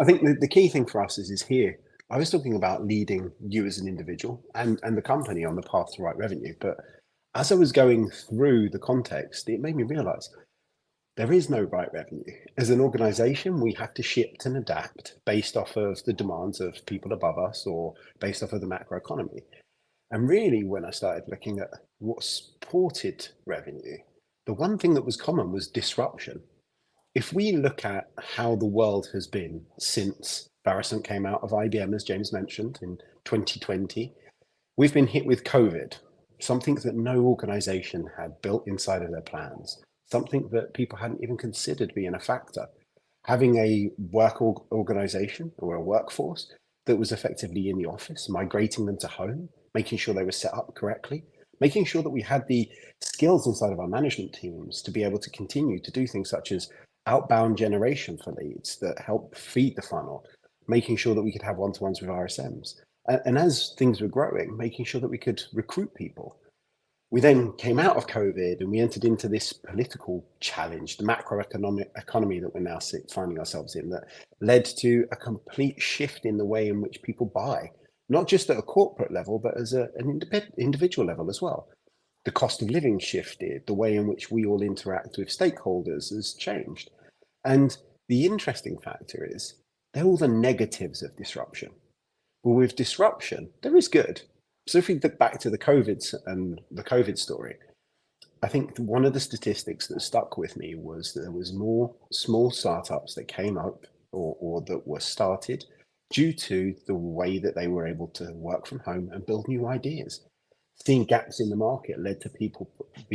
I think the key thing for us is here. I was talking about leading you as an individual and the company on the path to right revenue. But as I was going through the context, it made me realize there is no right revenue. As an organization, we have to shift and adapt based off of the demands of people above us or based off of the macroeconomy. And really, when I started looking at what supported revenue, the one thing that was common was disruption. If we look at how the world has been since Barrisant came out of IBM, as James mentioned, in 2020, we've been hit with COVID, something that no organization had built inside of their plans, something that people hadn't even considered being a factor. Having a organization or a workforce that was effectively in the office, migrating them to home, making sure they were set up correctly, making sure that we had the skills inside of our management teams to be able to continue to do things such as outbound generation for leads that help feed the funnel, making sure that we could have one-to-ones with RSMs. And as things were growing, making sure that we could recruit people. We then came out of COVID and we entered into this political challenge, the macroeconomic economy that we're now finding ourselves in, that led to a complete shift in the way in which people buy, not just at a corporate level, but as an individual level as well. The cost of living shifted, the way in which we all interact with stakeholders has changed. And the interesting factor is they're all the negatives of disruption. But with disruption, there is good. So if we look back to the COVID story, I think one of the statistics that stuck with me was that there was more small startups that came up or that were started due to the way that they were able to work from home and build new ideas. Seeing gaps in the market led to people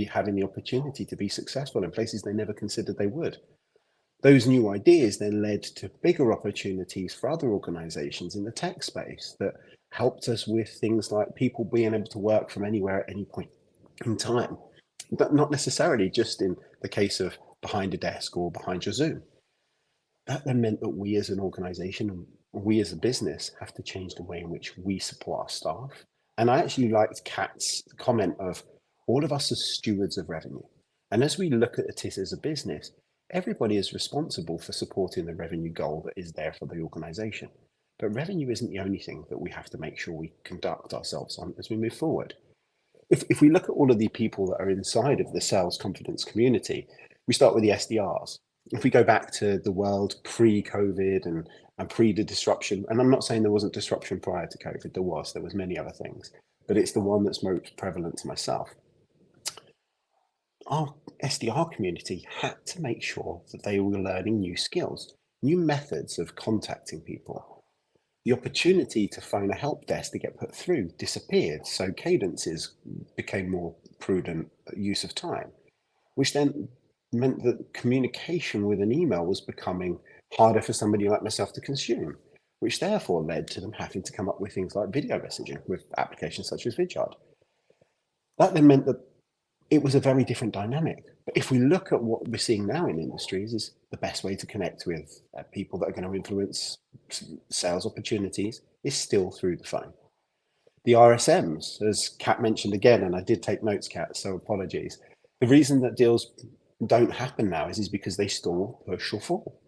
having the opportunity to be successful in places they never considered they would. Those new ideas then led to bigger opportunities for other organizations in the tech space that helped us with things like people being able to work from anywhere at any point in time, but not necessarily just in the case of behind a desk or behind your Zoom. That then meant that we as an organization and we as a business have to change the way in which we support our staff. And I actually liked Kat's comment of all of us as stewards of revenue. And as we look at it as a business, everybody is responsible for supporting the revenue goal that is there for the organization. But revenue isn't the only thing that we have to make sure we conduct ourselves on as we move forward. If we look at all of the people that are inside of the sales confidence community, we start with the SDRs. If we go back to the world pre-COVID and pre the disruption, and I'm not saying there wasn't disruption prior to COVID, there was many other things, but it's the one that's most prevalent to myself. Our SDR community had to make sure that they were learning new skills, new methods of contacting people. The opportunity to phone a help desk to get put through disappeared, so cadences became more prudent use of time, which then meant that communication with an email was becoming harder for somebody like myself to consume, which therefore led to them having to come up with things like video messaging with applications such as Vidyard. That then meant that it was a very different dynamic. But if we look at what we're seeing now in industries is the best way to connect with people that are going to influence sales opportunities is still through the phone. The RSMs, as Kat mentioned again, and I did take notes, Kat, so apologies. The reason that deals don't happen now is because they stall, push or fall.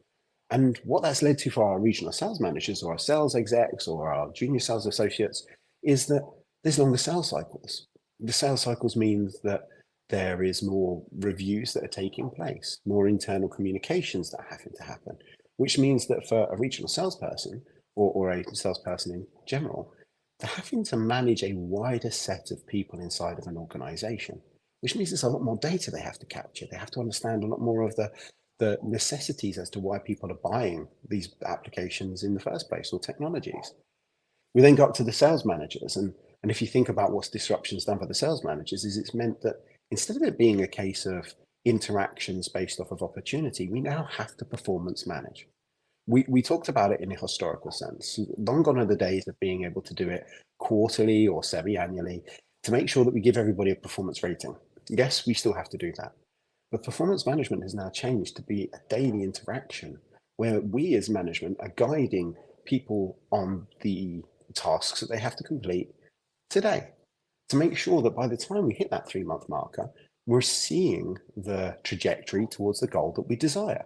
And what that's led to for our regional sales managers or our sales execs or our junior sales associates is that there's longer sales cycles. The sales cycles means that there is more reviews that are taking place, more internal communications that are having to happen, which means that for a regional salesperson or a salesperson in general, they're having to manage a wider set of people inside of an organization, which means there's a lot more data they have to capture. They have to understand a lot more of the necessities as to why people are buying these applications in the first place or technologies. We then got to the sales managers. And if you think about what's disruption's done for the sales managers is it's meant that instead of it being a case of interactions based off of opportunity, we now have to performance manage. We talked about it in a historical sense. Long gone are the days of being able to do it quarterly or semi-annually to make sure that we give everybody a performance rating. Yes, we still have to do that. But performance management has now changed to be a daily interaction where we as management are guiding people on the tasks that they have to complete today to make sure that by the time we hit that 3-month marker, we're seeing the trajectory towards the goal that we desire.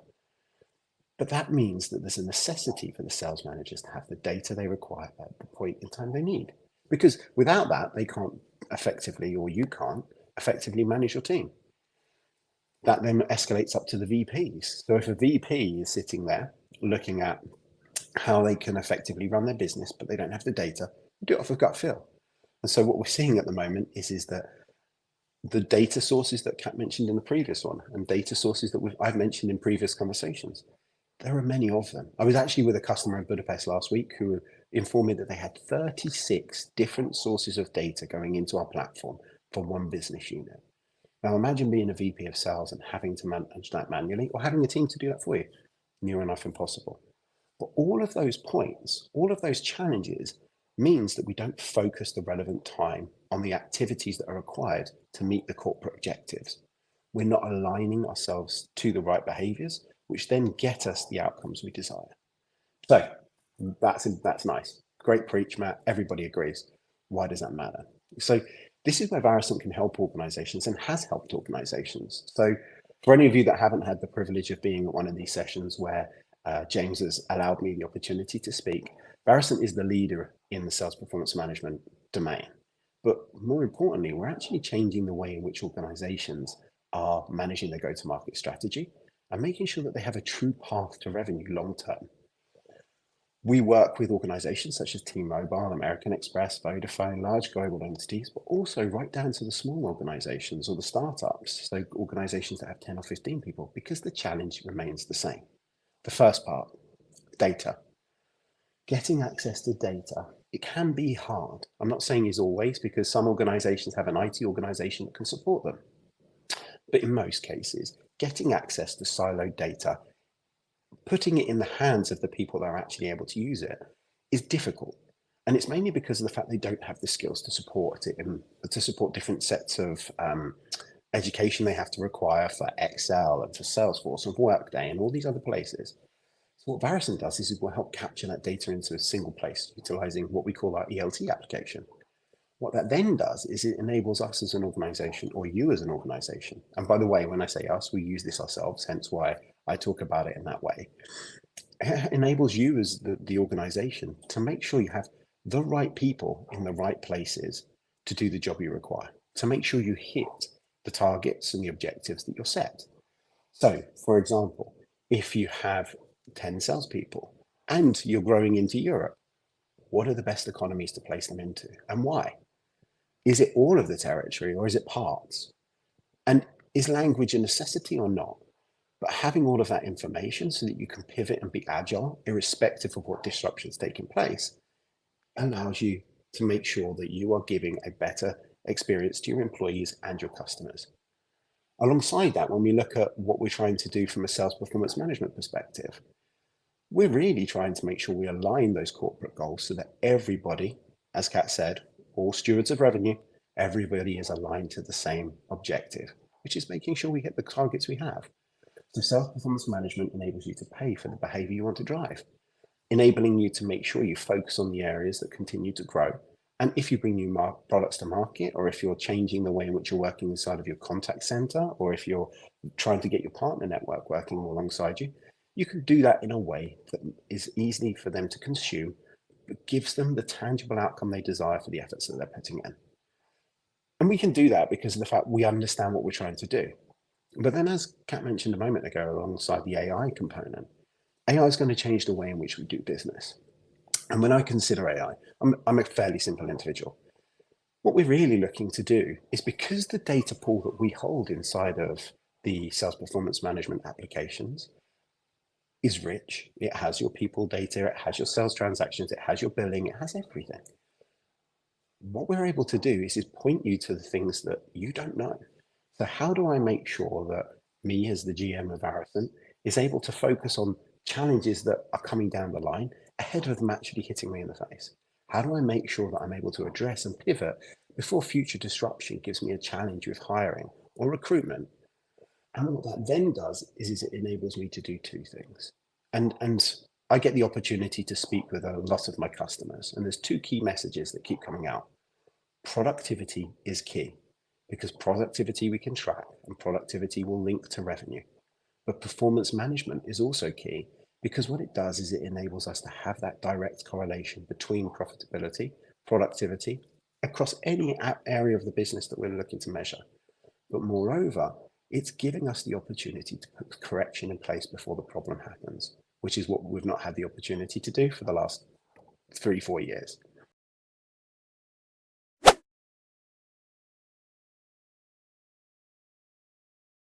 But that means that there's a necessity for the sales managers to have the data they require at the point in time they need. Because without that, they can't effectively, or you can't effectively manage your team. That then escalates up to the VPs. So if a VP is sitting there looking at how they can effectively run their business, but they don't have the data, do it off of gut feel. And so what we're seeing at the moment is that the data sources that Kat mentioned in the previous one, and data sources that I've mentioned in previous conversations, there are many of them. I was actually with a customer in Budapest last week who informed me that they had 36 different sources of data going into our platform for one business unit. Now imagine being a VP of sales and having to manage that manually, or having a team to do that for you. Near enough impossible. But all of those points, all of those challenges means that we don't focus the relevant time on the activities that are required to meet the corporate objectives. We're not aligning ourselves to the right behaviors, which then get us the outcomes we desire. So that's nice. Great preach, Matt. Everybody agrees. Why does that matter? So this is where Varicent can help organizations and has helped organizations. So for any of you that haven't had the privilege of being at one of these sessions where James has allowed me the opportunity to speak, Varicent is the leader in the sales performance management domain. But more importantly, we're actually changing the way in which organizations are managing their go-to-market strategy and making sure that they have a true path to revenue long-term. We work with organizations such as T-Mobile, American Express, Vodafone, large global entities, but also right down to the small organizations or the startups, so organizations that have 10 or 15 people, because the challenge remains the same. The first part, data. Getting access to data, it can be hard. I'm not saying is always, because some organizations have an IT organization that can support them. But in most cases, getting access to siloed data, putting it in the hands of the people that are actually able to use it, is difficult. And it's mainly because of the fact they don't have the skills to support it and to support different sets of education they have to require for Excel and for Salesforce and Workday and all these other places. So what Varicent does is we'll help capture that data into a single place, utilizing what we call our ELT application. What that then does is it enables us as an organization, or you as an organization, and by the way, when I say us, we use this ourselves, hence why I talk about it in that way. It enables you as the organization to make sure you have the right people in the right places to do the job you require, to make sure you hit the targets and the objectives that you're set. So, for example, if you have 10 salespeople and you're growing into Europe, what are the best economies to place them into and why? Is it all of the territory or is it parts? And is language a necessity or not? But having all of that information so that you can pivot and be agile, irrespective of what disruption is taking place, allows you to make sure that you are giving a better experience to your employees and your customers. Alongside that, when we look at what we're trying to do from a sales performance management perspective, we're really trying to make sure we align those corporate goals so that everybody, as Kat said, all stewards of revenue, everybody is aligned to the same objective, which is making sure we hit the targets we have. So sales performance management enables you to pay for the behavior you want to drive, enabling you to make sure you focus on the areas that continue to grow. And if you bring new products to market, or if you're changing the way in which you're working inside of your contact center, or if you're trying to get your partner network working alongside you, you can do that in a way that is easy for them to consume, but gives them the tangible outcome they desire for the efforts that they're putting in. And we can do that because of the fact we understand what we're trying to do. But then, as Kat mentioned a moment ago, alongside the AI component, AI is going to change the way in which we do business. And when I consider AI, I'm a fairly simple individual. What we're really looking to do is, because the data pool that we hold inside of the sales performance management applications is rich, it has your people data, it has your sales transactions, it has your billing, it has everything. What we're able to do is point you to the things that you don't know. So how do I make sure that me as the GM of Varicent is able to focus on challenges that are coming down the line ahead of them actually hitting me in the face? How do I make sure that I'm able to address and pivot before future disruption gives me a challenge with hiring or recruitment? And what that then does is it enables me to do two things. And I get the opportunity to speak with a lot of my customers, and there's two key messages that keep coming out. Productivity is key, because productivity we can track and productivity will link to revenue. But performance management is also key, because what it does is it enables us to have that direct correlation between profitability, productivity, across any area of the business that we're looking to measure. But moreover, it's giving us the opportunity to put correction in place before the problem happens, which is what we've not had the opportunity to do for the last 3-4 years.